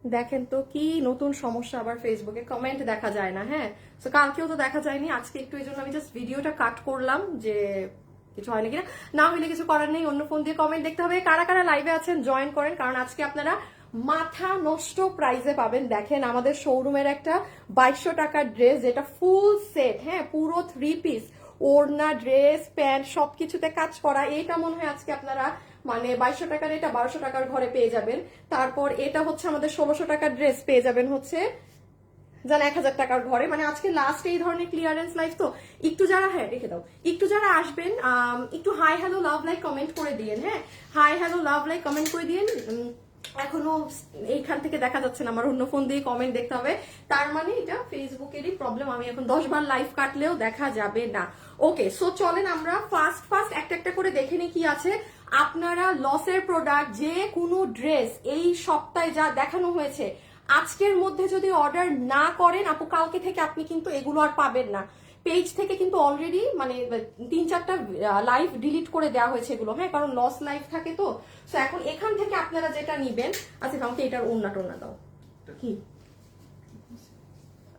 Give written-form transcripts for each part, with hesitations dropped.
দেখেন তো কি নতুন সমস্যা, আবার ফেসবুকে কমেন্ট দেখা যায় না। হ্যাঁ, তো কালকেও তো দেখা যায়নি, আজকে একটু এই জন্য আমি জাস্ট ভিডিওটা কাট করলাম যে কিছু হয় নাকি না হইলে কিছু করার নেই, অন্য ফোন দিয়ে কমেন্ট দেখতে হবে। কারা কারা লাইভে আছেন জয়েন করেন, কারণ আজকে আপনারা মাথা নষ্ট প্রাইজে পাবেন। দেখেন আমাদের শোরুমের একটা 2200 টাকার ড্রেস, যেটা ফুল সেট, হ্যাঁ পুরো 3 পিস, ওড়না, ড্রেস, প্যান্ট সবকিছুতে কাজ করা। এইটা মনে হয় আজকে আপনারা মানে 2200 টাকার এটা 1200 টাকার ঘরে পেয়ে যাবেন। তারপর এটা হচ্ছে আমাদের 1600 টাকার ড্রেস পেয়ে যাবেন হচ্ছে জান 1000 টাকার ঘরে। মানে আজকে লাস্ট এই ধরনের ক্লিয়ারেন্স লাইভ তো একটু যারা, হ্যাঁ রেখে দাও, একটু যারা আসবেন একটু hi hello love like comment করে দিয়েন। হ্যাঁ, hi hello love like comment করে দিয়েন। এখনো এইখান থেকে দেখা যাচ্ছে না, আমার অন্য ফোন দিয়ে কমেন্ট দেখতে হবে, তার মানে এটা ফেসবুকেরই প্রবলেম। আমি এখন 10 বার লাইভ কাটলেও দেখা যাবে না। ওকে, সো চলেন আমরা ফার্স্ট ফার্স্ট একটা একটা করে দেখে নিই কি আছে। আপনারা লসের প্রোডাক্ট যে কোনো ড্রেস এই সপ্তাহে যা দেখানো হয়েছে আজকের মধ্যে যদি অর্ডার না করেন আপু, কালকে থেকে আপনি কিন্তু এগুলো আর পাবেন না। পেজ থেকে কিন্তু অলরেডি মানে 3-4টা লাইভ ডিলিট করে দেওয়া হয়েছে এগুলো, হ্যাঁ কারণ লস লাইভ থাকে তো। তো এখন এখান থেকে আপনারা যেটা নিবেন, আচ্ছা আমাকে এটার ওড়না টোনা দাও। কি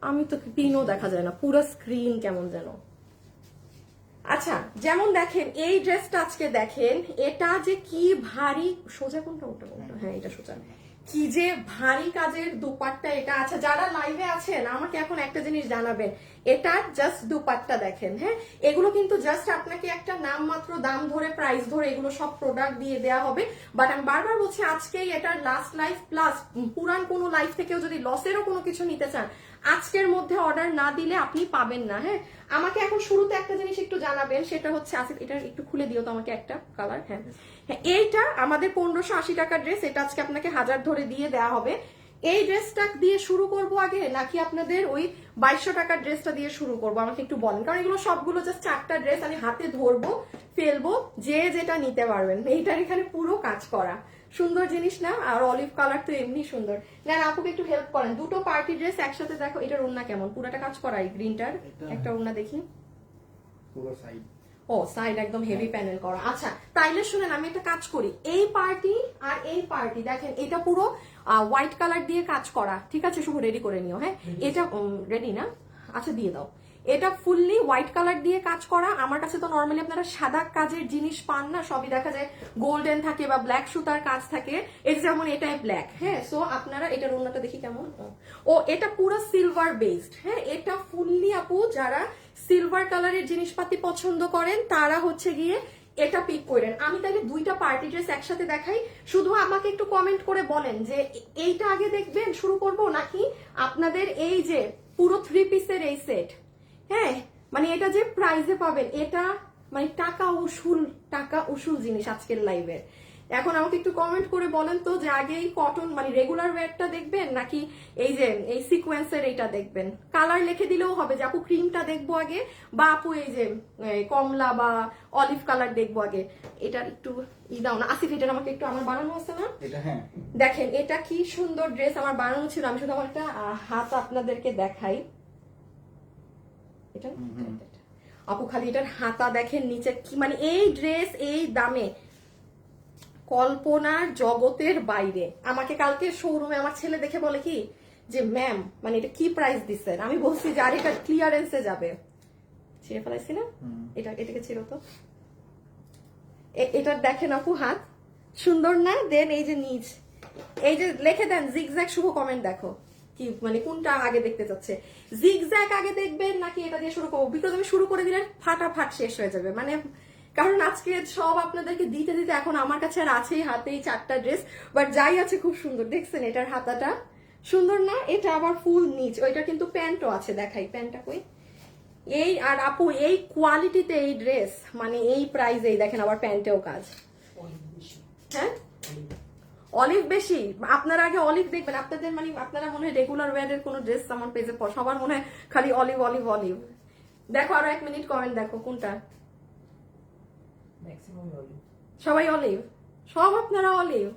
আমি তো পিনও দেখা যায় না, পুরো স্ক্রিন কেমন যেন। আচ্ছা যেমন দেখেন এই ড্রেসটা আজকে দেখেন, এটা যে কি ভারী, সোজা কোনটা ওটা কোনটা, হ্যাঁ এটা সোজা, কি যে ভারী কাজের দুপাট্টা এটা। আচ্ছা যারা লাইভে আছেন আমাকে এখন একটা জিনিস জানাবেন, এটা জাস্ট দুপাট্টা দেখেন। হ্যাঁ, এগুলো কিন্তু জাস্ট আপনাকে একটা নাম মাত্র দাম ধরে প্রাইস ধরে এগুলো সব প্রোডাক্ট দিয়ে দেওয়া হবে। বাট আমি বারবার বলছি আজকেই এটার লাস্ট লাইফ, প্লাস পুরান কোনো লাইফ থেকেও যদি লসেরও কোনো কিছু নিতে চান আজকের মধ্যে অর্ডার না দিলে আপনি পাবেন না। হ্যাঁ, আমাকে এখন শুরুতে একটা জিনিস একটু জানাবেন, সেটা হচ্ছে আসিফ এটা একটু খুলে দিও তো আমাকে একটা কালার। হ্যাঁ হ্যাঁ, এইটা আমাদের 1580 টাকার ড্রেস, এটা আজকে আপনাকে 1000 ধরে দিয়ে দেওয়া হবে। এই ড্রেসটা দিয়ে শুরু করব আগে নাকি আপনাদের ওই 2200 টাকার ড্রেসটা দিয়ে শুরু করব আমাকে একটু বলেন, কারণ এগুলো সবগুলো জাস্ট 4টা ড্রেস, আমি হাতে ধরবো ফেলবো, যে যেটা নিতে পারবেন। এইটার এখানে পুরো কাজ করা, সুন্দর জিনিস না? আর অলিভ কালার তো এমনি সুন্দর। না আপুকে একটু হেল্প করেন, দুটো পার্টি ড্রেস একসাথে দেখো। এটার ওড়না কেমন, পুরাটা কাজ করা এই গ্রিনটার একটা ওড়না দেখি। পুরো সাইড, ও সাইড একদম হেভি প্যানেল করা। আচ্ছা তাইলে শুনেন আমি একটা কাজ করি, এই পার্টি আর এই পার্টি দেখেন এটা পুরো হোয়াইট কালার দিয়ে কাজ করা, ঠিক আছে? শুভ রেডি করে নিও। হ্যাঁ এটা রেডি না? আচ্ছা দিয়ে দাও। এটা ফুললি হোয়াইট কালার দিয়ে কাজ করা। আমার কাছে তো নর্মালি আপনারা সাদা কাজের জিনিস পান না, সবই দেখা যায় গোল্ডেন থাকে বা ব্ল্যাক সুতার কাজ থাকে। এই যেমন এটাই ব্ল্যাক। হ্যাঁ, সো আপনারা এটার ওড়নাটা দেখি কেমন। ও এটা পুরো সিলভার বেসড। হ্যাঁ, এটা ফুললি আপু যারা সিলভার কালারের জিনিসপাতি পছন্দ করেন তারা হচ্ছে গিয়ে এটা পিক করেন। আমি তাহলে দুইটা পার্টি ড্রেস একসাথে দেখাই, শুধু আমাকে একটু কমেন্ট করে বলেন যে এইটা আগে দেখবেন শুরু করব নাকি আপনাদের এই যে পুরো 3 পিসের এই সেট। হ্যাঁ, মানে এটা যে প্রাইজে পাবেন এটা মানে টাকা উসুল জিনিস আজকের লাইভে। এখন আমাকে একটু কমেন্ট করে বলেন তো যে আগে এই কটন মানে রেগুলার ওয়্যারটা দেখবেন নাকি এই যে এই সিকোয়েন্সের এইটা দেখবেন। কালার লিখে দিলেও হবে যে আপু ক্রিমটা দেখবো আগে, বা আপু এই যে কমলা বা অলিভ কালার দেখবো আগে। এটার একটু দাও না আসিফ, এটার আমাকে একটু, আমার বানানো আছে না এটা? হ্যাঁ দেখেন এটা কি সুন্দর ড্রেস, আমার বানানো ছিল। আমি শুধু আমার একটা হাত আপনাদেরকে দেখাই। এটা আপু খালি এটার হাতা দেখেন নিচে কি, মানে এই ড্রেস এই দামে কল্পনার জগতের বাইরে। আমাকে কালকে শোরুমে আমার ছেলে দেখে বলে কি যে ম্যাম মানে এটা কি প্রাইস দিচ্ছেন। আমি বলছি যে আর এটা ক্লিয়ারেন্সে যাবে। ছিঁড়ে ফেলাইছি না? এটাকে ছিঁড়ো তো। এটার দেখেন আপু হাত সুন্দর না? দেন এই যে নিচ এই যে লিখে দেন জিগজ্যাগ। শুভ কমেন্ট দেখো কি মানে কোনটা আগে দেখতে চাচ্ছে, জিগজ্যাগ আগে দেখবেন নাকি এটা দিয়ে শুরু করবো? বিকজ আমি শুরু করে দিলে ফাটাফাট শেষ হয়ে যাবে, মানে কারণ আজকে সব আপনাদেরকে দিতে দিতে এখন আমার কাছে আর আছেই হাতেই 4টা ড্রেস। বাট যাই আছে খুব সুন্দর, দেখছেন এটার হাতাটা সুন্দর না? এটা আবার ফুল নিচ, ওইটা কিন্তু প্যান্টও আছে, দেখাই প্যান্টটা কই। এই আর আপু এই কোয়ালিটিতে এই ড্রেস মানে এই প্রাইসেই দেখেন আবার প্যান্টেও কাজ। হ্যাঁ অলিভ বেশি, আপনারা আগে অলিভ দেখবেন। আপনাদের মানে আপনারা মনে হয় রেগুলার ওয়্যারের কোনো ড্রেস আমার পেজে সবার মনে হয় খালি অলিভ অলিভ অলিভ। দেখো আরো 1 মিনিট কমেন্ট দেখো কোনটা, সবাই অলিভ, সব আপনারা অলিভ।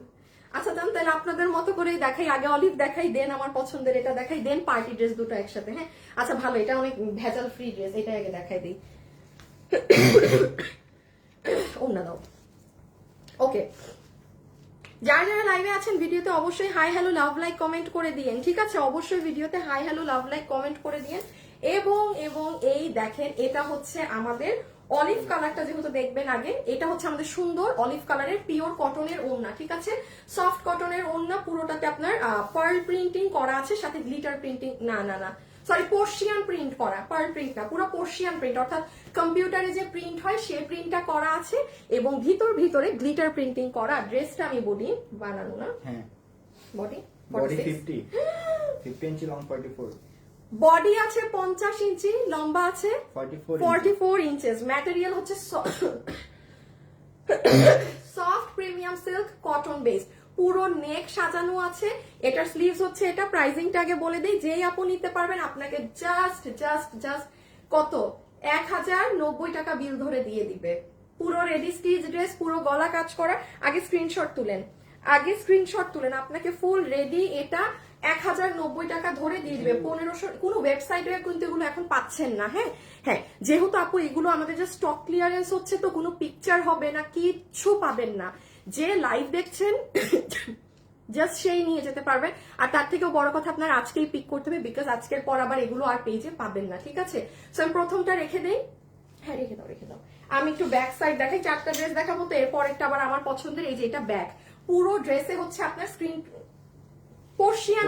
আচ্ছা জান তাহলে আপনাদের মতো করেই দেখাই, আগে অলিভ দেখাই দেন আমার পছন্দের এটা দেখাই দেন পার্টি ড্রেস দুটো একসাথে। হ্যাঁ আচ্ছা ভালো, এটা অনেক ভেজাল ফ্রি ড্রেস, এটা আগে দেখাই দিই। ওনা দাও। ওকে যারা যারা লাইভে আছেন ভিডিওতে অবশ্যই hi hello love like comment করে দিয়েন, ঠিক আছে? অবশ্যই ভিডিওতে hi hello love like comment করে দিয়েন। এবং এবং এই দেখেন, এটা হচ্ছে আমাদের অলিভ কালারটা, যেহেতু দেখবেন আগে, এটা হচ্ছে আমাদের সুন্দর অলিভ কালারের পিওর কটনের ওড়না, ঠিক আছে? সফট কটনের ওড়না, পুরোটাতে আপনার পার্ল প্রিন্টিং করা আছে, সাথে গ্লিটার প্রিন্টিং, না সরি পোর্শিয়ান প্রিন্ট করা, পার্ল প্রিন্ট না, পুরো পোর্শিয়ান প্রিন্ট, অর্থাৎ কম্পিউটারে যে প্রিন্ট হয় সেই প্রিন্টটা করা আছে, এবং ভিতরে গ্লিটার প্রিন্টিং করা। ড্রেসটা আমি বডি বানানো না, হ্যাঁ বডি বডি 50 ইঞ্চি লং 44 বডি আছে 50 ইঞ্চি, লম্বা আছে 44 44 ইঞ্চেস। ম্যাটেরিয়াল হচ্ছে soft premium silk cotton base, পুরো নেক সাজানো আছে। এটার স্লিভস হচ্ছে এটা। প্রাইসিংটা আগে বলে দেই, যেই আপু নিতে পারবেন আপনাকে জাস্ট কত 1090 টাকা বিল ধরে দিয়ে দিবে। পুরো রেডি স্টিচ ড্রেস, পুরো গলা কাজ করা। আগে স্ক্রিনশট তুলেন, আপনাকে ফুল রেডি এটা 1090 টাকা ধরে দিয়ে দিবে। 1500, কোনো ওয়েবসাইটে কিন্তু এগুলো এখন পাচ্ছেন না। হ্যাঁ, যেহেতু আপু এগুলো আমাদের যে স্টক ক্লিয়ারেন্স হচ্ছে, তো কোনো পিকচার হবে না, কিচ্ছু পাবেন না। যে লাইভ দেখছেন জাস্ট সেই নিয়ে যেতে পারবেন। আর তার থেকেও বড় কথা, আপনার আজকেই পিক করতে হবে, বিকজ আজকের পর আবার এগুলো আর পেজে পাবেন না, ঠিক আছে? সো আমি প্রথমটা রেখে দেই। হ্যাঁ, রেখে দাও। আমি একটু ব্যাক সাইড দেখাই, 4টা ড্রেস দেখাবো, তো এরপর একটা আবার আমার পছন্দের, এই যে এটা ব্যাক। পুরো ড্রেসে হচ্ছে আপনার স্ক্রিন পোর্শিয়ান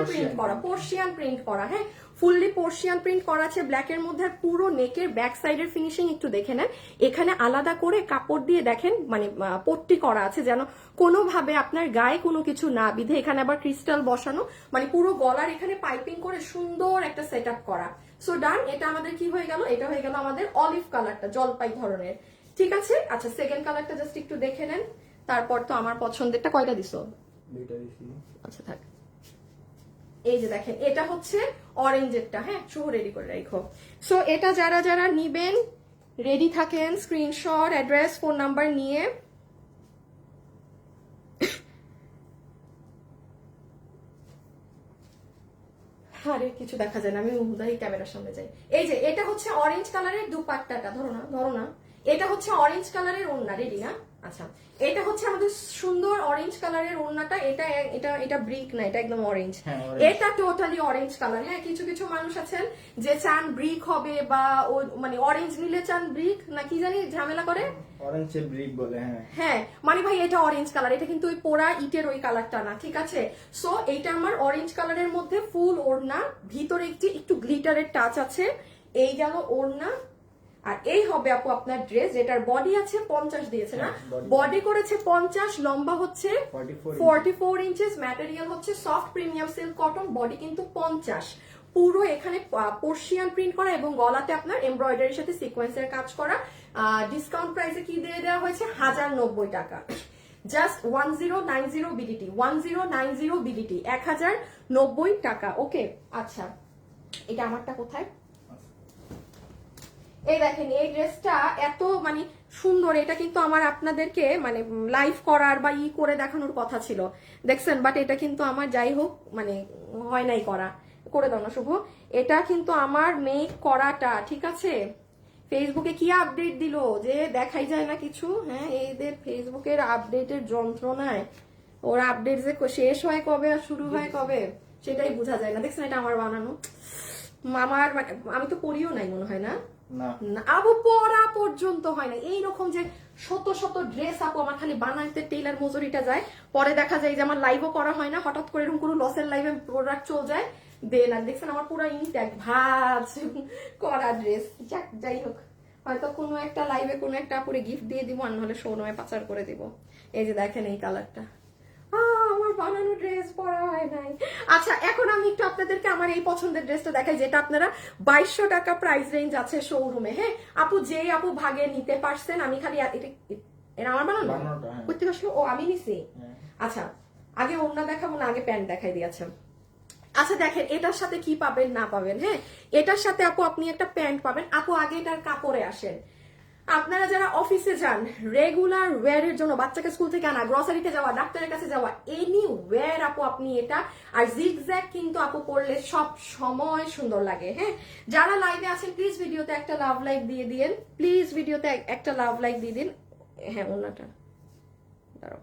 প্রিন্ট করা, হ্যাঁ, ফুললি পোর্শিয়ান প্রিন্ট করা আছে ব্ল্যাক এর মধ্যে। আর পুরো নেকের ব্যাক সাইডের ফিনিশিং একটু দেখে নেন। এখানে আলাদা করে কাপড় দিয়ে দেখেন মানে পট্টি করা আছে, যেন কোনোভাবে আপনার গায়ে কোনো কিছু না বিধে। এখানে আবার ক্রিস্টাল বসানো, মানে পুরো গলার এখানে পাইপিং করে সুন্দর একটা সেট আপ করা। সো ডান। এটা আমাদের কি হয়ে গেল? এটা হয়ে গেল আমাদের অলিভ কালারটা, জলপাই ধরনের, ঠিক আছে? আচ্ছা, সেকেন্ড কালারটা জাস্ট একটু দেখে নেন। তারপর তো আমার পছন্দেরটা কয়টা দিছো? দুইটা দিছি। আচ্ছা থাক। এই যে দেখেন, এটা হচ্ছে অরেঞ্জেরটা, হ্যাঁ, শুভ রেডি করে রাখো। সো এটা যারা যারা নিবেন রেডি থাকেন, স্ক্রিনশট, অ্যাড্রেস, ফোন নাম্বার নিয়ে। আরে কিছু দেখা যায় না, আমি উদাই ক্যামেরার সামনে যাই। এই যে এটা হচ্ছে অরেঞ্জ কালারের দুপাট্টাটা, ধরো না, এটা হচ্ছে অরেঞ্জ কালারের ওড়না, রেডি না? আচ্ছা, এটা হচ্ছে আমাদের সুন্দর অরেঞ্জ কালারের ওড়নাটা। এটা ব্রিক না, এটা একদম অরেঞ্জ। এটা টোটালি অরেঞ্জ কালার। হ্যাঁ, কিছু কিছু মানুষ আছেন যে চান ব্রিক হবে, বা ও মানে অরেঞ্জ নিলে চান ব্রিক, না কি জানি ঝামেলা করে, অরেঞ্জ ব্রিক বলে। হ্যাঁ, মানে ভাই এটা অরেঞ্জ কালার, এটা কিন্তু ওই পোড়া ইটের ওই কালারটা না, ঠিক আছে? সো এইটা আমার অরেঞ্জ কালারের মধ্যে ফুল ওড়না, ভিতরে একটু গ্লিটারের টাচ আছে। এই গেল ওড়না। আর এই হবে আপু আপনার ড্রেস, যেটার বডি আছে 50 দিয়েছে না, বডি করেছে 50, লম্বা হচ্ছে 44 ইঞ্চেস, ম্যাটেরিয়াল হচ্ছে soft premium silk cotton, body কিন্তু 50। পুরো এখানে পোর্শিয়ান প্রিন্ট করা, এবং গলাতে আপনার এমব্রয়ডারির সাথে সিকোয়েন্সের কাজ করা। ডিসকাউন্ট প্রাইসে কি দিয়ে দেওয়া হয়েছে? 1090 টাকা, জাস্ট 1090 বিডিটি, 1090 বিডিটি, 1090 টাকা। ওকে, আচ্ছা, এটা আমারটা কোথায়? এই দেখেন, এই ড্রেসটা এত মানে সুন্দর, এটা কিন্তু আমার আপনাদেরকে মানে লাইভ করার বা করে দেখানোর কথা ছিল, দেখছেন? বাট এটা কিন্তু আমার যাই হোক মানে হয় নাই করা, করে দাও না শুভ। এটা কিন্তু আমার মেক করাটা, ঠিক আছে? ফেসবুকে কি আপডেট দিল যে দেখাই যায় না কিছু। হ্যাঁ, এদের ফেসবুকের আপডেটের যন্ত্রণায়, ওর আপডেট যে শেষ হয় কবে আর শুরু হয় কবে সেটাই বোঝা যায় না। দেখছেন, এটা আমার বানানো, আমার আমি তো পড়িও নাই মনে হয়, না আপু পড়া পর্যন্ত হয় না। এইরকম যে শত শত ড্রেস আপু আমার খালি বানাইতে টেইলার মজুরিটা যায়, পরে দেখা যায় যে আমার লাইভও করা হয় না, হঠাৎ করে এরকম কোনো লসের লাইভে প্রোডাক্ট চলে যায়, দেন আর দেখছেন আমার পুরো ইনট্যাক্ট ভাজ করা ড্রেস। যাই হোক, হয়তো কোনো একটা লাইভে কোনো একটা আপুরে গিফট দিয়ে দিব, আর নাহলে শোরুমে পাচার করে দিব। এই যে দেখেন এই কালারটা, আমার বানানো ড্রেস পরা হয় নাই। আচ্ছা, এখন আমি একটু আপনাদেরকে আমার এই পছন্দের ড্রেসটা দেখাই, যেটা আপনারা 2200 টাকা প্রাইস রেঞ্জ আছে শোরুমে। হ্যাঁ আপু, যে আপু ভাগে নিতে পারছেন, আমি খালি এটা আমার বানানো করতে পারছি। ও আমি নিছি। আচ্ছা, আগে ওড়না দেখাবো না, আগে প্যান্ট দেখাই দিয়েছে। আচ্ছা দেখেন, এটার সাথে কি পাবেন না পাবেন। হ্যাঁ, এটার সাথে আপু আপনি একটা প্যান্ট পাবেন। আপু আগে এটার কাপড়ে আসেন। আপনারা যারা অফিসে যান, রেগুলার ওয়্যারের জন্য, বাচ্চাকে স্কুল থেকে আনা, গ্রসারিতে যাওয়া, ডাক্তারের কাছে যাওয়া, এনি ওয়্যার আপু আপনি এটা। আর জিগজ্যাগ কিন্তু আপু পরলে সব সময় সুন্দর লাগে। হ্যাঁ, যারা লাইভে আছেন প্লিজ ভিডিওতে একটা লাভ লাইক দিয়ে দিন, প্লিজ ভিডিওতে একটা লাভ লাইক দিয়ে দিন। হ্যাঁ, ওনাটা দাঁড়াও,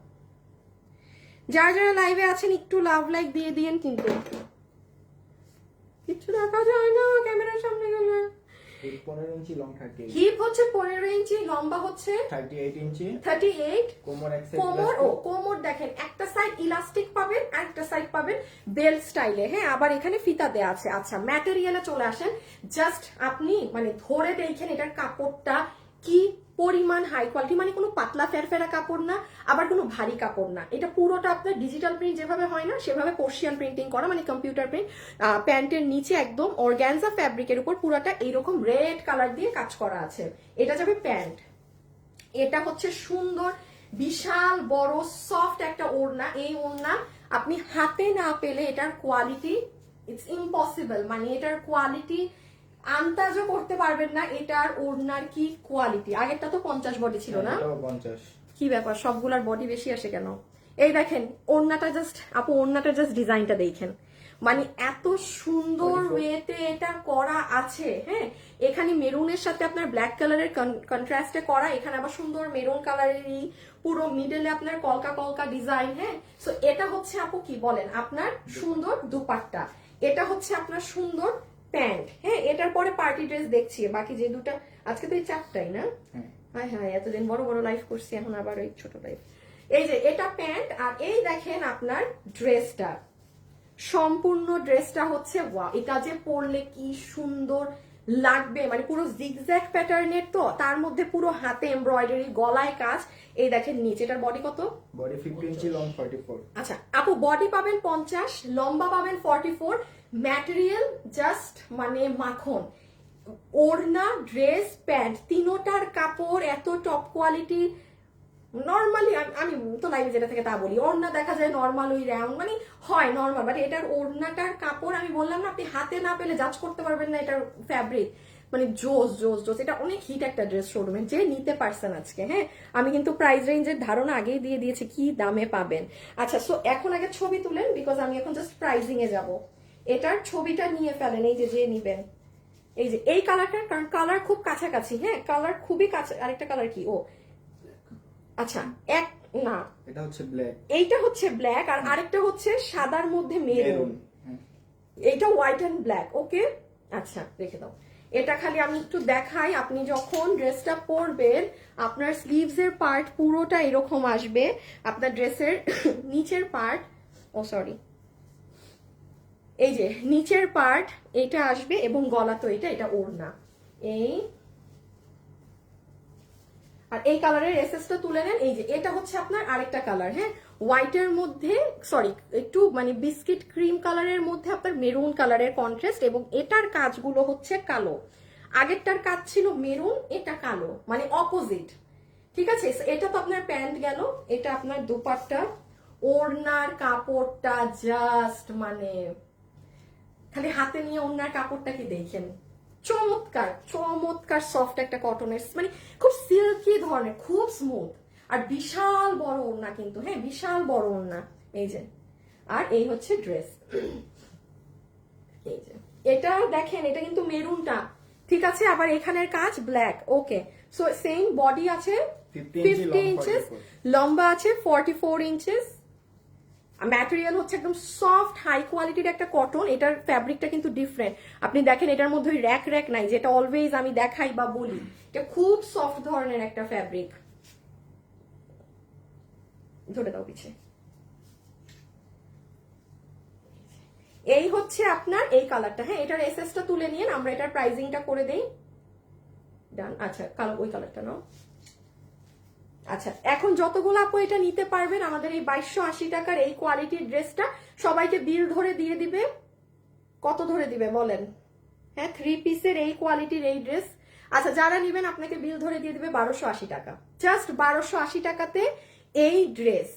যারা যারা লাইভে আছেন একটু লাভ লাইক দিয়ে দিয়েন, কিন্তু কিছু দেখা যায় না ক্যামেরার সামনে গেলে। 15 ইঞ্চি লং 38, হিপ হচ্ছে 15 ইঞ্চি, লম্বা হচ্ছে 38 ইঞ্চি, 38। কোমর এক সাইড কোমর কোমর দেখেন একটা সাইড ইলাস্টিক পাবেন আর একটা সাইড পাবেন বেল্ট স্টাইলে, হ্যাঁ। আবার এখানে ফিতা দেয়া আছে। আচ্ছা ম্যাটেরিয়ালে চলে আসেন, জাস্ট আপনি মানে ধরে দেখেন এটার কাপড়টা কি পরিমাণ হাই কোয়ালিটি, মানে কোনো পাতলা ফেরফেরা কাপড় না, আবার কোনো ভারী কাপড় না। এটা পুরোটা আপনার ডিজিটাল প্রিন্ট যেভাবে হয় না সেভাবে পার্সিয়ান প্রিন্টিং করা, মানে কম্পিউটার প্রিন্ট। প্যান্টের নিচে একদম অর্গানজা ফ্যাব্রিকের উপর পুরোটা এইরকম রেড কালার দিয়ে কাজ করা আছে। এটা যাবে প্যান্ট। এটা হচ্ছে সুন্দর বিশাল বড় সফট একটা ওড়না। এই ওড়না আপনি হাতে না পেলে এটার কোয়ালিটি ইটস ইম্পসিবল, মানে এটার কোয়ালিটি আন্দাজও করতে পারবেন না এটার ওড়নার কি কোয়ালিটি। আগেরটা তো 50 বডি ছিল না, 50। কি ব্যাপার সবগুলার বডি বেশি আসে কেন? এই দেখেন ওড়নাটা, জাস্ট আপু ওড়নাটা জাস্ট ডিজাইনটা দেখেন, মানে এত সুন্দর ওয়েতে এটা করা আছে, হ্যাঁ। এখানে মেরুনের সাথে আপনার ব্ল্যাক কালারের কন্ট্রাস্টে করা, এখানে আবার সুন্দর মেরুন কালারেরই পুরো মিডলে আপনার কলকা কলকা ডিজাইন, হ্যাঁ। সো এটা হচ্ছে আপু কি বলেন আপনার সুন্দর দুপাট্টা, এটা হচ্ছে আপনার সুন্দর প্যান্ট, হ্যাঁ। এটার পরে পার্টি ড্রেস দেখছি, বাকি যে দুটা আজকে তো এই চারটাই না, হ্যাঁ হ্যাঁ এতদিন বড় বড় লাইফ করছি, এখন আবার ওই ছোট লাইফ। এই যে এটা প্যান্ট, আর এই দেখেন আপনার ড্রেসটা, সম্পূর্ণ ড্রেসটা হচ্ছে ওয়াও। এটা যে পরলে কি সুন্দর লাগবে, মানে পুরো জিগজ্যাগ প্যাটার্নের, তো তার মধ্যে পুরো হাতে এমব্রয়ডারি, গলায় কাজ। এই দেখেন নিচে এটার বডি কত? বডি 15 ইঞ্চি লং 44। আচ্ছা আপু বডি পাবেন 50, লম্বা পাবেন 44। ম্যাটেরিয়াল জাস্ট মানে মাখন। ওড়না, ড্রেস, প্যান্ট তিনোটার কাপড় এত টপ কোয়ালিটি। নর্মালি আমি তো লাইভে যেটা থেকে তা বলি, ওড়না দেখা যায় নর্মাল ওই রাউন্ড, মানে হয় নর্মাল, বাট এটার ওড়নাটার কাপড় আমি বললাম না, আপনি হাতে না পেলে জাজ করতে পারবেন না এটার ফ্যাব্রিক, মানে জোস জোস জোস। এটা অনেক হিট একটা ড্রেস শোরুমে, যে নিতে পারছেন আজকে, হ্যাঁ। আমি কিন্তু প্রাইস রেঞ্জের ধারণা আগেই দিয়ে দিয়েছি কি দামে পাবেন। আচ্ছা সো এখন আগে ছবি তুলেন, বিকজ আমি এখন জাস্ট প্রাইজিং এ যাব। এটার ছবিটা নিয়ে ফেলেন, এই যে নিবেন, এই যে এই কালারটা, কারণ কালার খুব কাছাকাছি, হ্যাঁ কালার খুবই কাছে। আরেকটা কালার কি ও আচ্ছা এক না, এটা হচ্ছে ব্ল্যাক, এইটা হচ্ছে ব্ল্যাক, আর আরেকটা হচ্ছে সাদার মধ্যে মেরুন, এইটা হোয়াইট এন্ড ব্ল্যাক। ওকে আচ্ছা রেখে দাও। এটা খালি আমি একটু দেখাই, আপনি যখন ড্রেসটা পরবেন আপনার স্লিভস এর পার্ট পুরোটা এরকম আসবে, আপনার ড্রেসের নিচের পার্ট, ও সরি, এই যে নিচের পার্ট এটা আসবে, এবং গলা তো এটা ওড়না। এই আর এই কালারের এসএসটা তুলে নেন। এই যে এটা হচ্ছে আপনার আরেকটা কালার, হ্যাঁ হোয়াইটের মধ্যে, সরি একটু মানে বিস্কিট ক্রিম কালারের মধ্যে আপনার মেরুন কালারের কন্ট্রাস্ট, এবং এটার কাজগুলো হচ্ছে কালো। আগেরটার কাজ ছিল মেরুন, এটা কালো, মানে অপোজিট, ঠিক আছে। এটা তো আপনার প্যান্ট গেল, এটা আপনার দুপাট্টা। ওড়নার কাপড়টা জাস্ট মানে খালি হাতে নিয়ে ওড়নার কাপড়টা কি দেখেন, চমৎকার চমৎকার সফট একটা কটনের, মানে খুব সিল্কি ধরনের, খুব স্মুথ, আর বিশাল বড় ওড়না কিন্তু, হ্যাঁ বিশাল বড় ওড়না। এই যে আর এই হচ্ছে ড্রেস, এই যে এটা দেখেন, এটা কিন্তু মেরুনটা, ঠিক আছে। আবার এখানের কাজ black. Okay so same body আছে 50 ইঞ্চেস, লম্বা আছে 44 ইঞ্চেস। ম্যাটেরিয়াল হচ্ছে একদম সফট হাই কোয়ালিটির একটা কটন। এটার ফ্যাব্রিকটা কিন্তু ডিফারেন্ট, আপনি দেখেন এটার মধ্যে ওই র্যাক র্যাক নাই, যেটা অলওয়েজ আমি দেখাই বা বলি। এটা খুব সফট ধরনের একটা ফ্যাব্রিক। ধরে দাও পিছে। এই হচ্ছে আপনার এই কালারটা, হ্যাঁ এটার এসএসটা তুলে নিন, আমরা এটার প্রাইজিংটা করে দেই। ডান। আচ্ছা কালার ওই কালারটা নাও। আচ্ছা এখন যতগুলো আপু এটা নিতে পারবেন আমাদের এই 2280 টাকার এই কোয়ালিটির ড্রেসটা সবাইকে বিল ধরে দিয়ে দিবে। কত ধরে দিবে বলেন? হ্যাঁ 3 পিসের এই কোয়ালিটির এই ড্রেস। আচ্ছা যারা নেবেন আপনাকে বিল ধরে দিয়ে দিবে 1280 টাকা, জাস্ট 1280 টাকাতে এই ড্রেস।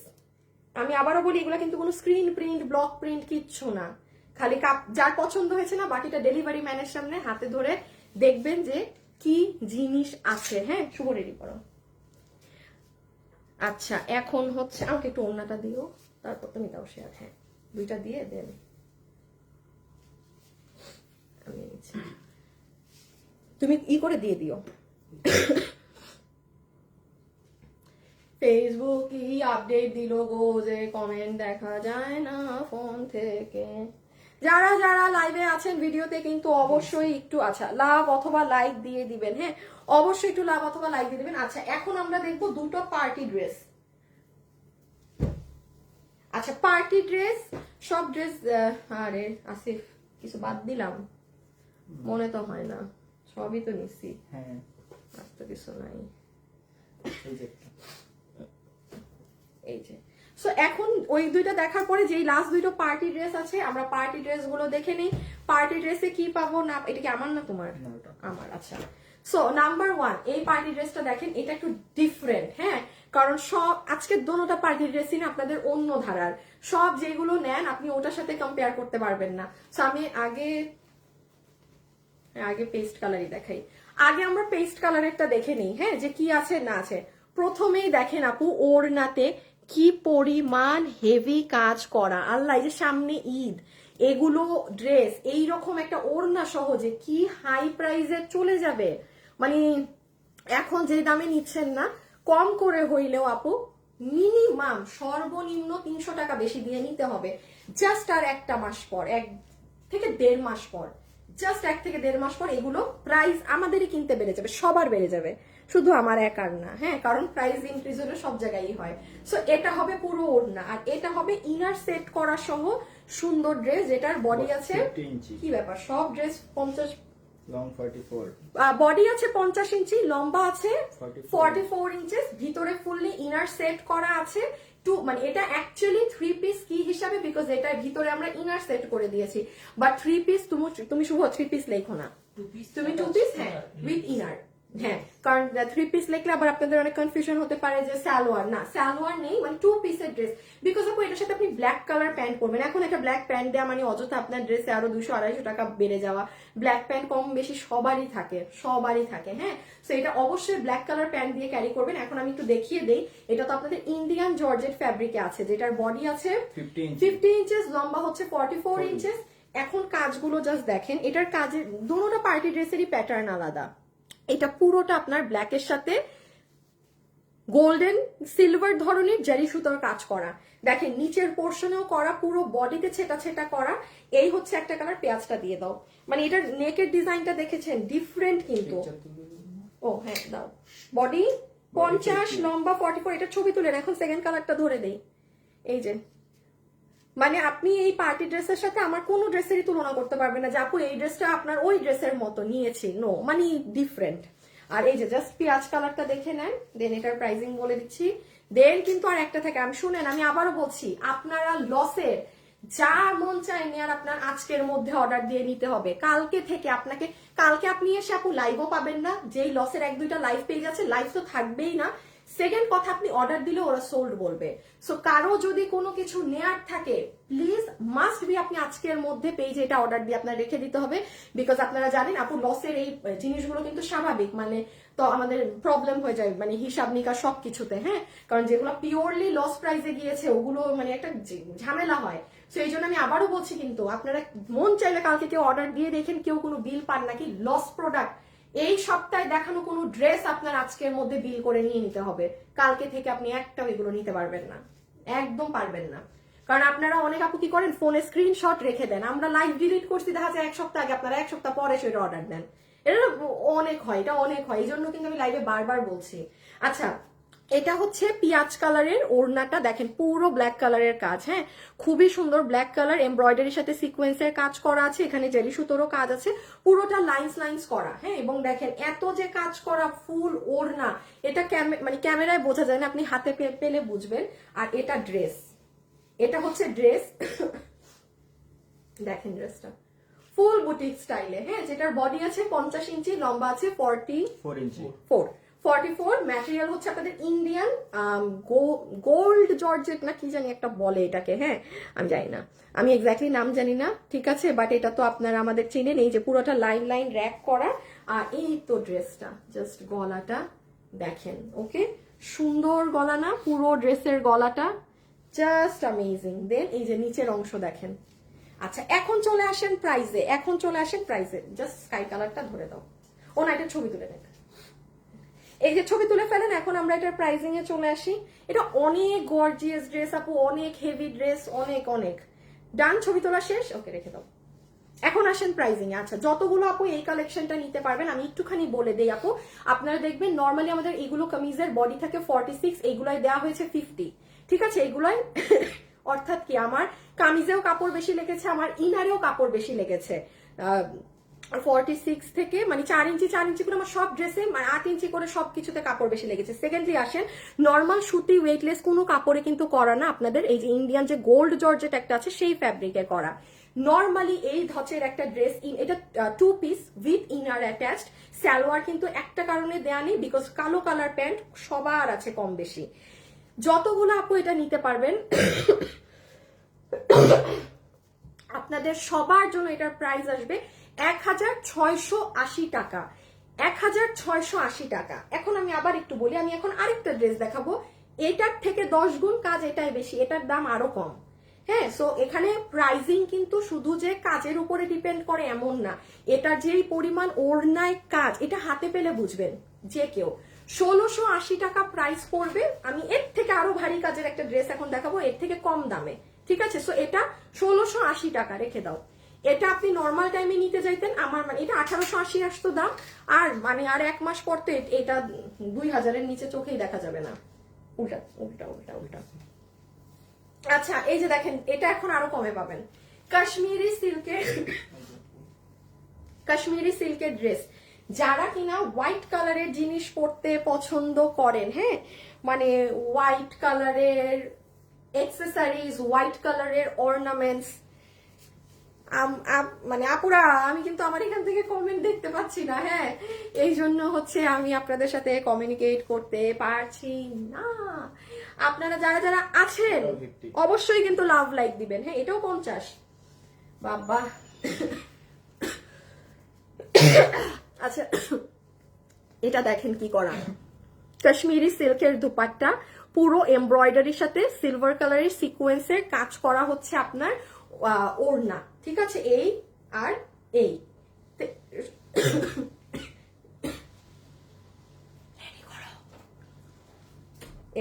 আমি আবারও বলি এগুলো কিন্তু কোনো স্ক্রিন প্রিন্ট, ব্লক প্রিন্ট কিচ্ছু না, খালি কাপ যার পছন্দ হয়েছে না বাকিটা ডেলিভারি ম্যানের সামনে হাতে ধরে দেখবেন যে কি জিনিস আছে। হ্যাঁ শুভ রেডি করো। আচ্ছা এখন হচ্ছে আমাকে একটু ওড়নাটা দিও, তারপর তুমি দাও শেয়ার। হ্যাঁ দুইটা দিয়ে দেন, আমি নিচ্ছি, তুমি ই করে দিয়ে দিও। ফেসবুক কি আপডেট দিল গো যে কমেন্ট দেখা যায় না ফোন থেকে। যারা যারা লাইভে আছেন ভিডিওতে কিন্তু অবশ্যই একটু আচ্ছা লাভ অথবা লাইক দিয়ে দিবেন, হ্যাঁ অবশ্যই একটু লাভ অথবা লাইক দিয়ে দিবেন। আচ্ছা এখন আমরা দেখবো দুটো পার্টি ড্রেস। আচ্ছা পার্টি ড্রেস, সব ড্রেস, আরে আসিফ কিছু বাদ দিলাম মনে তো হয় না, সবই তো নিচ্ছি, হ্যাঁ আর তো কিছু নাই। এই যে একটা। এই যে সো এখন ওই দুইটা দেখার পরে যেই লাস্ট দুইটা পার্টি ড্রেস আছে আমরা পার্টি ড্রেস গুলো দেখে নিই। পার্টি ড্রেসে কি পাবো না, এটা কি আমার না তোমার? না, ওটা। আমার। আচ্ছা সো নাম্বার 1 এই পার্টি ড্রেসটা দেখেন, এটা একটু ডিফারেন্ট, হ্যাঁ কারণ সব আজকের দোনোটা পার্টি ড্রেসই না আপনাদের অন্য ধারার, সব যেগুলো নেন আপনি ওটার সাথে কম্পেয়ার করতে পারবেন না। সো আমি আগে পেস্ট কালারই দেখাই। আগে আমরা পেস্ট কালারেরটা দেখে নিই, হ্যাঁ যে কি আছে না আছে। প্রথমেই দেখেন আপু ওড়নাতে কি পরিমাণ হেভি কাজ করা, আল্লাহ এই যে সামনে ঈদ, এগুলো ড্রেস এইরকম একটা ওড়না সহজে কি হাই প্রাইসে চলে যাবে, মানে এখন যে দামে নিচ্ছেন না কম করে হইলেও আপু মিনিমাম সর্বনিম্ন 300 টাকা বেশি দিয়ে নিতে হবে। জাস্ট আর একটা মাস পর, 1 থেকে 1.5 মাস পর, জাস্ট 1 থেকে 1.5 মাস পর এগুলো প্রাইস আমাদেরই কিনতে বেড়ে যাবে, সবার বেড়ে যাবে, শুধু আমার একার না, হ্যাঁ কারণ প্রাইস ইনক্রিজ হলে সব জায়গায় হয়। সো এটা হবে পুরো ওড়না আর এটা হবে ইনার সেট করা সহ সুন্দর ড্রেস, যেটার বডি আছে 50 ইঞ্চি, কি ব্যাপার সব ড্রেস 50, লং 44, বডি আছে 50 ইঞ্চি, লম্বা আছে 44 44 ইঞ্চেস, ভিতরে ফুললি ইনার সেট করা আছে। মানে এটা অ্যাকচুয়ালি 3 পিস কি হিসাবে, বিকজ এটার ভিতরে আমরা ইনার সেট করে দিয়েছি, বাট 3 পিস তুমি শুভ 3 পিস লেখো না, তুমি 2 পিস, হ্যাঁ উইথ ইনার, হ্যাঁ কারণ 3 পিস লিখলে আবার আপনাদের অনেক কনফিউশন হতে পারে যে সালোয়ার, না সালোয়ার নেই, মানে 2 পিসের ড্রেস। বিকজ আপু এটার সাথে আপনি ব্ল্যাক কালার প্যান্ট পরবেন, এখন একটা ব্ল্যাক প্যান্ট দেওয়া মানে অযথা আপনার ড্রেসে আরো 200-250 টাকা বেড়ে যাওয়া। ব্ল্যাক প্যান্ট কম বেশি সবারই থাকে, হ্যাঁ সো এটা অবশ্যই ব্ল্যাক কালার প্যান্ট দিয়ে ক্যারি করবেন। এখন আমি একটু দেখিয়ে দেই, এটা তো আপনাদের ইন্ডিয়ান জর্জেট ফ্যাব্রিকে আছে, যেটার বডি আছে 50 ইঞ্চেস, লম্বা হচ্ছে 44 ইঞ্চেস। এখন কাজগুলো জাস্ট দেখেন, এটার কাজের দুটোটা পার্টি ড্রেসেরই প্যাটার্ন আলাদা। এটা পুরোটা আপনার ব্ল্যাকের সাথে গোল্ডেন সিলভার ধরনের জারি সুতোর কাজ করা, দেখেন নিচের পোর্শনেও করা, পুরো বডিতে ছেটা করা। এই হচ্ছে একটা কালার, পেঁয়াজটা দিয়ে দাও, মানে এটার নেকের ডিজাইনটা দেখেছেন ডিফারেন্ট কিন্তু। ও হ্যাঁ দাও, বডি 50, লম্বা 44, এটা ছবি তুলেন, এখন সেকেন্ড কালারটা ধরে দেই। এই যে মানে আপনি এই পার্টি ড্রেসের সাথে আমার কোনো ড্রেসেরই তুলনা করতে পারবেন না যে আপু এই ড্রেসটা আপনার ওই ড্রেসের মতো নিয়েছি, নো মানে ডিফারেন্ট। আর এই যে জাস্ট পেঁয়াজ কালারটা দেখে নেন, দেন এটার প্রাইসিং বলে দিচ্ছি, দেন কিন্তু আর একটা থাকে, আমি শুনেন আমি আবারও বলছি আপনারা লসের যা মন চায় নিয়ে আর আপনার আজকের মধ্যে অর্ডার দিয়ে নিতে হবে, কালকে থেকে কালকে আপনি এসে আপু লাইভও পাবেন না, যেই লসের 1-2টা লাইভ পেজ আছে, লাইভ তো থাকবেই না। সেকেন্ড কথা, আপনি অর্ডার দিলে ওরা সোল্ড বলবে। সো কারো যদি কোনো কিছু নেয়ার থাকে প্লিজ মাস্ট বি আপনি আজকের মধ্যে পেজে এটা অর্ডার দিয়ে আপনার রেখে দিতে হবে, বিকজ আপনারা জানেন আপু লসের এই জিনিসগুলো কিন্তু স্বাভাবিক, মানে তো আমাদের প্রবলেম হয়ে যায় মানে হিসাব নিকাশ সবকিছুতে, হ্যাঁ কারণ যেগুলো পিওরলি লস প্রাইসে গিয়েছে ওগুলো মানে একটা ঝামেলা হয়। সো এই জন্য আমি আবারও বলছি, কিন্তু আপনারা মন চাইলে কালকে কেউ অর্ডার দিয়ে দেখেন কেউ কোনো বিল পান নাকি, লস প্রোডাক্ট এই সপ্তাহে দেখানো কোনো ড্রেস আপনার আজকের মধ্যে বিল করে নিয়ে নিতে হবে, কালকে থেকে আপনি একটাও এগুলো নিতে পারবেন না, একদম পারবেন না। কারণ আপনারা অনেক আপু কি করেন, ফোনে স্ক্রিনশট রেখে দেন, আমরা লাইভ ডিলিট করছি দেখা যায় 1 সপ্তাহ আগে, আপনারা 1 সপ্তাহ পরে সেটা অর্ডার দেন, এটা অনেক হয়, এই জন্য কিন্তু আমি লাইভে বারবার বলছি। আচ্ছা এটা হচ্ছে পিয়াজ কালারের ওড়নাটা, দেখেন পুরো ব্ল্যাক কালারের কাজ, হ্যাঁ খুবই সুন্দর ব্ল্যাক কালার, এমব্রয়ডারির সাথে সিকোয়েন্সের কাজ করা আছে, এখানে জেরি সুতোরও কাজ আছে, পুরোটা লাইন্স করা, হ্যাঁ এবং দেখেন এত যে কাজ করা ফুল ওড়না, এটা মানে ক্যামেরায় বোঝা যায় না, আপনি হাতে পেলে বুঝবেন। আর এটা ড্রেস, এটা হচ্ছে ড্রেস দেখেন ড্রেসটা ফুল বুটিক স্টাইলে, হ্যাঁ যেটার বডি আছে 50 ইঞ্চি, লম্বা আছে 44 ইঞ্চি, 44, ম্যাটেরিয়াল হচ্ছে আপনাদের ইন্ডিয়ান গোল্ড জর্জেট না কি জানি একটা বলে এটাকে, হ্যাঁ আমি জানি না, আমি এক্স্যাক্টলি নাম জানি না, ঠিক আছে বাট এটা তো আপনারা আমাদের চেনেন। এই যে পুরোটা লাইন র্যাক করা, আর এই তো ড্রেসটা জাস্ট গলাটা দেখেন, ওকে সুন্দর গলা না, পুরো ড্রেসের গলাটা জাস্ট অ্যামেজিং। দেন এই যে নিচের অংশ দেখেন। আচ্ছা এখন চলে আসেন প্রাইজে, জাস্ট স্কাই কালারটা ধরে দাও, ও না এটা ছবি তুলে নেন, এই যে ছবি তুলে ফেলেন। এখন আমরা এটার প্রাইসিং এ চলে আসি। এটা অনেক গর্জিয়াস ড্রেস আপু, অনেক হেভি ড্রেস, অনেক অনেক। ডান, ছবি তোলা শেষ, ওকে রেখে দাও। এখন আসেন প্রাইসিং এ। আচ্ছা, যতগুলো আপু এই কালেকশনটা নিতে পারবেন আমি একটুখানি বলে দেই আপু। আপনারা দেখবেন নর্মালি আমাদের এইগুলো কামিজের বডি থাকে 46, এইগুলাই দেওয়া হয়েছে 50, ঠিক আছে? এইগুলাই অর্থাৎ কি আমার কামিজেও কাপড় বেশি লেগেছে, আমার ইনারেও কাপড় বেশি লেগেছে। 46 থেকে মানে 4 ইঞ্চি 4 ইঞ্চি করে আমার সব ড্রেসে, মানে 8 ইঞ্চি করে সবকিছুতে কাপড় বেশি লেগেছে। সেকেন্ডলি আসেন নর্মাল সুতি ওয়েটলেস কোনো কাপড়ে কিন্তু করা না আপনাদের, এই যে ইন্ডিয়ান যে গোল্ড জর্জেট একটা আছে সেই ফ্যাব্রিকে করা। নর্মালি এই ধচের একটা ড্রেস, এটা 2 piece with inner attached. Salwar কিন্তু একটা কারণে দেয়া নেই, বিকজ কালো কালার প্যান্ট সবার আছে কম বেশি। যতগুলো আপু এটা নিতে পারবেন আপনাদের সবার জন্য এটার প্রাইস আসবে 1680 টাকা। 1680 টাকা। এখন আমি আবার একটু বলি, আমি এখন আরেকটা ড্রেস দেখাবো, এটার থেকে 10 গুণ কাজ এটাই বেশি, এটার দাম আরো কম। হ্যাঁ, সো এখানে প্রাইজিং কিন্তু শুধু যে কাজের উপরে ডিপেন্ড করে এমন না, এটার যেই পরিমাণ ওড়নায় কাজ, এটা হাতে পেলে বুঝবেন যে কেউ। 1680 টাকা প্রাইস পড়বে। আমি এর থেকে আরো ভারী কাজের একটা ড্রেস এখন দেখাবো, এর থেকে কম দামে, ঠিক আছে? সো এটা 1680 টাকা, রেখে দাও। এটা আপনি নর্মাল টাইমে নিতে যাইতেন, আমার মানে এটা 1880 আসতো দাম, আর মানে আর 1 মাস পর তো এটা 2000-এর নিচে চোখেই দেখা যাবে না। উল্টা উল্টা উল্টা উল্টা। আচ্ছা, এই যে দেখেন, এটা এখন আরো কমে পাবেন। কাশ্মীরি সিল্কের ড্রেস, যারা কিনা হোয়াইট কালারের জিনিস পরতে পছন্দ করেন, হ্যাঁ, মানে হোয়াইট কালারের এক্সেসরিজ, হোয়াইট কালারের অর্নামেন্টস, মানে আপুরা আমি কিন্তু আমার এখান থেকে কমেন্ট দেখতে পাচ্ছি না, হ্যাঁ, এই জন্য হচ্ছে আমি আপনাদের সাথে কমিউনিকেট করতে পারছি না। আপনারা যারা যারা আছেন অবশ্যই কিন্তু লাভ লাইক দিবেন। হ্যাঁ, এটাও 50 বাবা। আচ্ছা, এটা দেখেন কি করা, কাশ্মীরি সিল্কের দুপাট্টা, পুরো এমব্রয়ডারির সাথে সিলভার কালারের সিকোয়েন্সের কাজ করা হচ্ছে আপনার ওড়না, ঠিক আছে? এই আর এই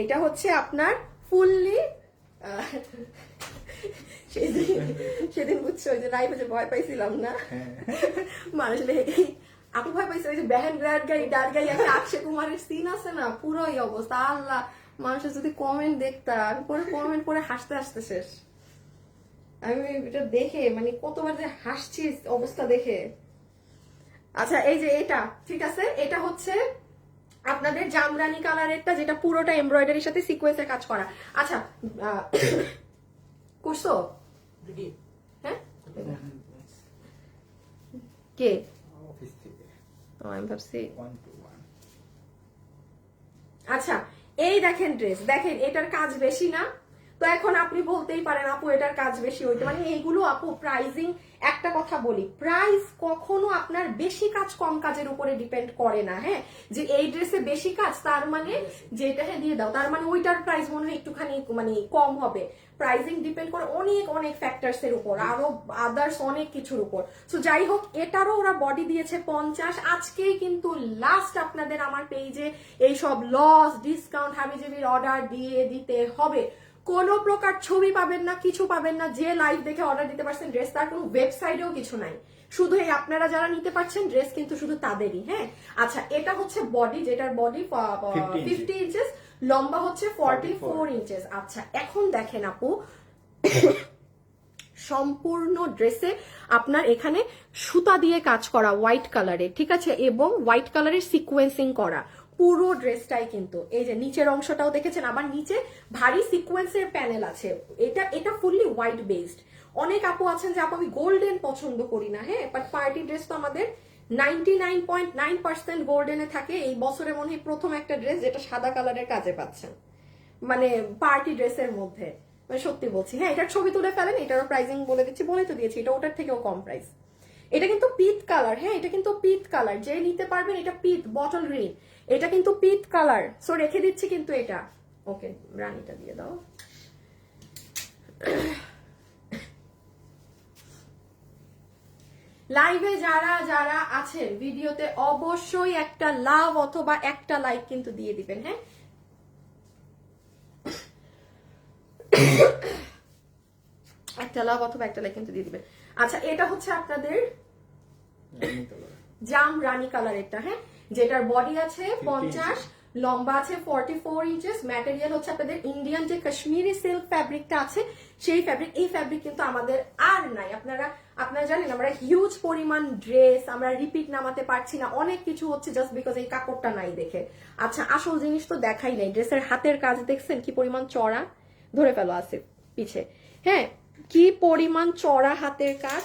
এটা হচ্ছে আপনার ফুললি। সেদিন বুঝছো ওই যে লাইভে যে ভয় পাইছিলাম না, মানুষ আপু ভয় পাইছে, ওই যে বেহেন গ্রাড গাই ডার গাই একটা অক্ষয় কুমারের সিন আছে না, পুরো এই অবস্থা। আল্লাহ, মানুষের যদি কমেন্ট দেখতাম, আমি পরে কমেন্ট পরে হাসতে হাসতে শেষ। আমি এটা দেখে মানে কতবার যে হাসছি অবস্থা দেখে। আচ্ছা, এই যে এটা, ঠিক আছে, এটা হচ্ছে আপনাদের জামরানি কালারেরটা, যেটা পুরোটা এমব্রয়ডারির সাথে সিকোয়েন্সের কাজ করা। আচ্ছা, করছো? হ্যাঁ, কে? আমি ভাবছি। আচ্ছা, এই দেখেন ড্রেস, দেখেন এটার কাজ বেশি না? তো এখন আপনি বলতেই পারেন আপু এটার কাজ বেশি হইতে, মানে এইগুলো আপু প্রাইজিং, একটা কথা বলি, প্রাইস কখনো আপনার বেশি কাজ কম কাজের উপরে ডিপেন্ড করে না। হ্যাঁ, যে এই ড্রেসে বেশি কাজ তার মানে যেটা, হ্যাঁ দিয়ে দাও, তার মানে ওইটার প্রাইস মনে হয় একটুখানি মানে কম হবে। প্রাইজিং ডিপেন্ড করে অনেক অনেক ফ্যাক্টরস এর উপর, আরো আদার্স অনেক কিছুর উপর। সো যাই হোক, এটারও ওরা বডি দিয়েছে 50। আজকেই কিন্তু লাস্ট আপনাদের আমার পেজে এইসব লস ডিসকাউন্ট হাবিজাবির অর্ডার দিয়ে দিতে হবে। কোনো প্রকার ছবি পাবেন না, কিছু পাবেন না। যে লাইভ দেখে অর্ডার দিতে পারছেন ড্রেস, তার কোনো ওয়েবসাইটেও কিছু নাই, শুধু এই আপনারা যারা নিতে পারছেন ড্রেস কিন্তু শুধু তাদেরই। হ্যাঁ, আচ্ছা, এটা হচ্ছে বডি, যেটার বডি 50 ইঞ্চেস, লম্বা হচ্ছে 44 ইঞ্চেস। আচ্ছা, এখন দেখেন আপু, সম্পূর্ণ ড্রেসে আপনার এখানে সুতা দিয়ে কাজ করা হোয়াইট কালারের, ঠিক আছে, এবং হোয়াইট কালারের সিকোয়েন্সিং করা পুরো ড্রেসটাই কিন্তু। এই যে নিচের অংশটাও দেখেছেন, আবার নিচে ভারী সিকোয়েন্সের প্যানেল আছে। এটা ফুললি হোয়াইট বেসড। অনেক আপু আছেন যে আপু আমি গোল্ডেন পছন্দ করি না, হ্যাঁ, বাট পার্টি ড্রেস তো আমাদের 99.9% গোল্ডেনে থাকে। এই বছরে মনে হয় প্রথম একটা ড্রেস যেটা সাদা কালারের কাজে পাচ্ছেন, মানে পার্টি ড্রেসের মধ্যে, মানে সত্যি বলছি। হ্যাঁ, এটার ছবি তুলে ফেলেন, এটারও প্রাইসিং বলে দিচ্ছি, বলে তো দিয়েছি, এটা ওটার থেকেও কম প্রাইস। এটা কিন্তু পিট কালার, হ্যাঁ, এটা কিন্তু পিট কালার, যে নিতে পারবেন, এটা পিট বটল গ্রিন, এটা কিন্তু পিট কালার। সো রেখে দিচ্ছি কিন্তু এটা। ওকে, রানিটা দিয়ে দাও। লাইভে যারা যারা আছেন ভিডিওতে অবশ্যই একটা লাভ অথবা একটা লাইক কিন্তু দিয়ে দিবেন, হ্যাঁ। একটা লাভ অথবা একটা লাইক কিন্তু দিয়ে দিবেন। আচ্ছা, এটা হচ্ছে আপনাদের জাম রানী কালার, এটা হ্যাঁ, যেটার বডি আছে 50, লম্বা আছে 44 ইঞ্চেস, ম্যাটেরিয়াল হচ্ছে আপনাদের ইন্ডিয়ান যে কাশ্মীরি সিল্ক ফ্যাব্রিকটা আছে সেই ফ্যাব্রিক। এই ফ্যাব্রিক কিন্তু আমাদের আর নাই। আপনারা জানেন আমরা হিউজ পরিমাণ ড্রেস আমরা রিপিট নামাতে পারছি না, অনেক কিছু হচ্ছে জাস্ট বিকজ এই কাপড়টা নাই দেখে। আচ্ছা, আসল জিনিস তো দেখাই নাই। ড্রেসের হাতের কাজ দেখছেন কি পরিমাণ চড়া, ধরে ফেলো আছে পিছে, হ্যাঁ, কি পরিমাণ চড়া হাতের কাজ।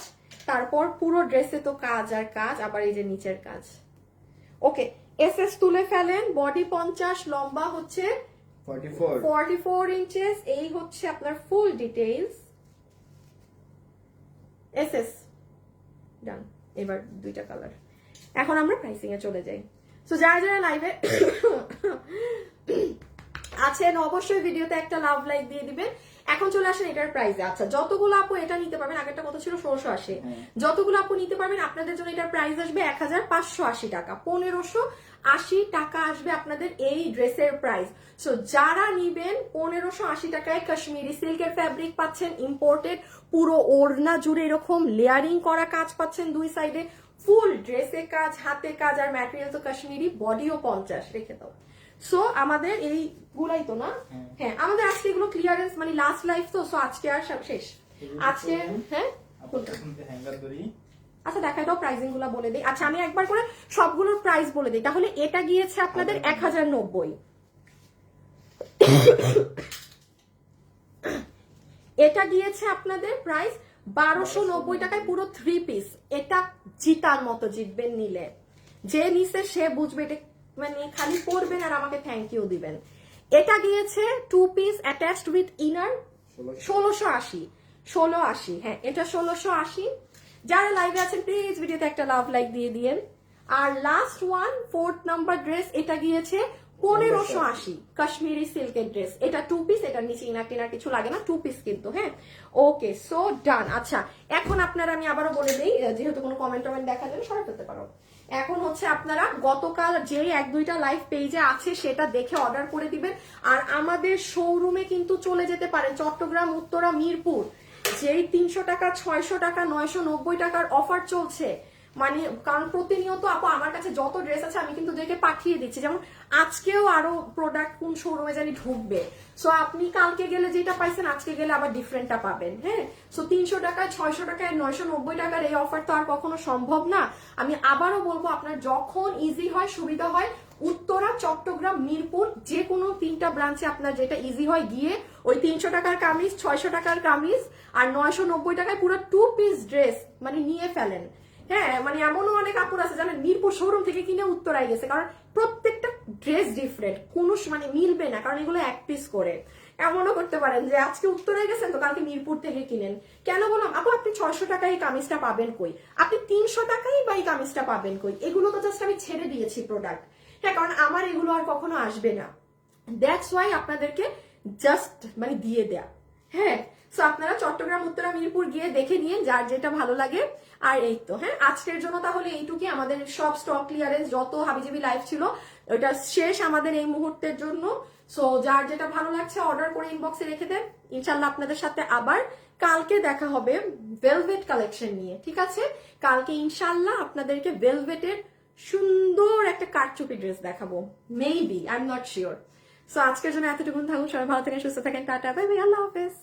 তারপর পুরো ড্রেসে তো কাজ আর কাজ, আবার এই যে নিচের কাজ। ওকে, এসএস তুলে ফেলেন। বডি 50, লম্বা হচ্ছে 44 ইঞ্চেস। এই হচ্ছে আপনার ফুল ডিটেইলস। এসএস ডান। এবার দুইটা কালার। এখন আমরা প্রাইসিং এ চলে যাই। সো যারা যারা লাইভে আছেন অবশ্যই ভিডিওতে একটা লাভ লাইক দিয়ে দিবেন। এখন চলে আসেন এটার প্রাইসে। আচ্ছা, যতগুলো আপু এটা নিতে পারবেন, আগেরটা কত ছিল 1680, যতগুলো আপু নিতে পারবেন আপনাদের জন্য এটার প্রাইস আসবে 1580 টাকা। 1580 টাকা আসবে আপনাদের এই ড্রেসের প্রাইস। সো যারা নিবেন 1580 টাকায় কাশ্মীরি সিল্কের ফ্যাব্রিক পাচ্ছেন, ইম্পোর্টেড, পুরো ওড়না জুড়ে এরকম লেয়ারিং করা কাজ পাচ্ছেন দুই সাইডে, ফুল ড্রেসে কাজ, হাতে কাজ, আর ম্যাটেরিয়াল তো কাশ্মীরি, বডিও 50। রেখে দাও। সো আমাদের এই গুলাই তো না, হ্যাঁ, আমাদের আজকে এগুলো ক্লিয়ারেন্স, মানে লাস্ট লাইফ তো, সো আজকে আর সব শেষ আজকে, হ্যাঁ। আচ্ছা, দেখা দাও প্রাইসিং গুলা বলে দিই। আচ্ছা, আমি একবার করে সবগুলোর প্রাইস বলে দিই। তাহলে এটা গিয়েছে আপনাদের 1090, এটা গিয়েছে আপনাদের প্রাইস 1290 টাকায় পুরো 3 পিস। এটা জিতার মতো জিতবেন নিলে, যে নিছে সে বুঝবে এটা, মানে খালি পরবেন আর আমাকে থ্যাংক ইউ দিবেন। এটা গিয়েছে 2 পিস অ্যাটাচড উইথ ইনার 1680, হ্যাঁ, এটা 1680। যারা লাইভে আছেন প্লিজ ভিডিওতে একটা লাভ লাইক দিয়ে দিয়েন। আর last one 4th number dress, এটা গিয়েছে 1580 কাশ্মীরি সিল্কের ড্রেস। এটা 2 পিস, এটার নিচে ইনার টিনার কিছু লাগে না, 2 পিস কিন্তু, হ্যাঁ। ওকে, সো ডান। আচ্ছা, এখন আপনারা, আমি আবারও বলে দিই যেহেতু কোনো কমেন্ট টমেন্ট দেখা যাবে সরাই ফেলতে পারো। এখন হচ্ছে আপনারা গতকাল যেই 1-2টা লাইভ পেজে আছে সেটা দেখে অর্ডার করে দিবেন। আর আমাদের শোরুমে কিন্তু চলে যেতে পারেন, চট্টগ্রাম, উত্তরা, মিরপুর, যেই 300 টাকা, 600 টাকা, 990 টাকার অফার চলছে। মানে কারণ প্রতিনিয়ত আপু আমার কাছে যত ড্রেস আছে আমি কিন্তু দেখে পাঠিয়ে দিচ্ছি, যেমন আজকেও আরো প্রোডাক্ট কোন শোরুমে জানি ঢুকবে। সো আপনি কালকে গেলে যেটা পাইছেন আজকে গেলে আবার ডিফারেন্টটা পাবেন, হ্যাঁ। সো 300 টাকায়, 600 টাকায়, 990 টাকার এই অফার তো আর কখনো সম্ভব না। আমি আবারও বলবো, আপনার যখন ইজি হয়, সুবিধা হয়, উত্তরা, চট্টগ্রাম, মিরপুর, যে কোনো 3টা ব্রাঞ্চে আপনার যেটা ইজি হয় গিয়ে ওই 300 টাকার কামিজ, 600 টাকার কামিজ আর 990 টাকায় পুরো 2 পিস ড্রেস মানে নিয়ে ফেলেন, হ্যাঁ। মানে এমনও অনেক আপুর আছে জানেন মিরপুর শোরুম থেকে কিনে উত্তরায় গেছে, কারণ প্রত্যেকটা ড্রেস ডিফারেন্ট, কোনো মানে মিলবে না, কারণ এগুলো 1 পিস করে। এমনও করতে পারেন যে আজকে উত্তরায় গেছেন তো কালকে মিরপুর থেকে কিনেন। কেন বললাম আপু, আপনি 600 টাকায় এই কামিজটা পাবেন কই, আপনি 300 টাকায় বা এই কামিজটা পাবেন কই? এগুলো তো জাস্ট আমি ছেড়ে দিয়েছি প্রোডাক্ট, হ্যাঁ, কারণ আমার এগুলো আর কখনো আসবে না। দ্যাটস ওয়াই আপনাদেরকে জাস্ট মানে দিয়ে দেয়া, হ্যাঁ। সো আপনারা চট্টগ্রাম, উত্তরা, মিরপুর গিয়ে দেখে নিয়ে যার যেটা ভালো লাগে। আর এই তো, হ্যাঁ, আজকের জন্য তাহলে এইটুকুই। আমাদের সব স্টক ক্লিয়ারেন্স যত হাবিজাবি লাইভ ছিল ওটা শেষ আমাদের এই মুহূর্তের জন্য। সো যার যেটা ভালো লাগছে অর্ডার করে ইনবক্সে রেখে দেন। ইনশাল্লাহ আপনাদের সাথে আবার কালকে দেখা হবে ভেলভেট কালেকশন নিয়ে, ঠিক আছে? কালকে ইনশাল্লাহ আপনাদেরকে ভেলভেটের সুন্দর একটা কারচুপি ড্রেস দেখাবো, maybe, I am not sure. So আজকের জন্য এতটুকুন থাকুন, সবাই ভালো থাকেন, সুস্থ থাকেন, টাটা, বাই বাই, আল্লাহ হাফেজ।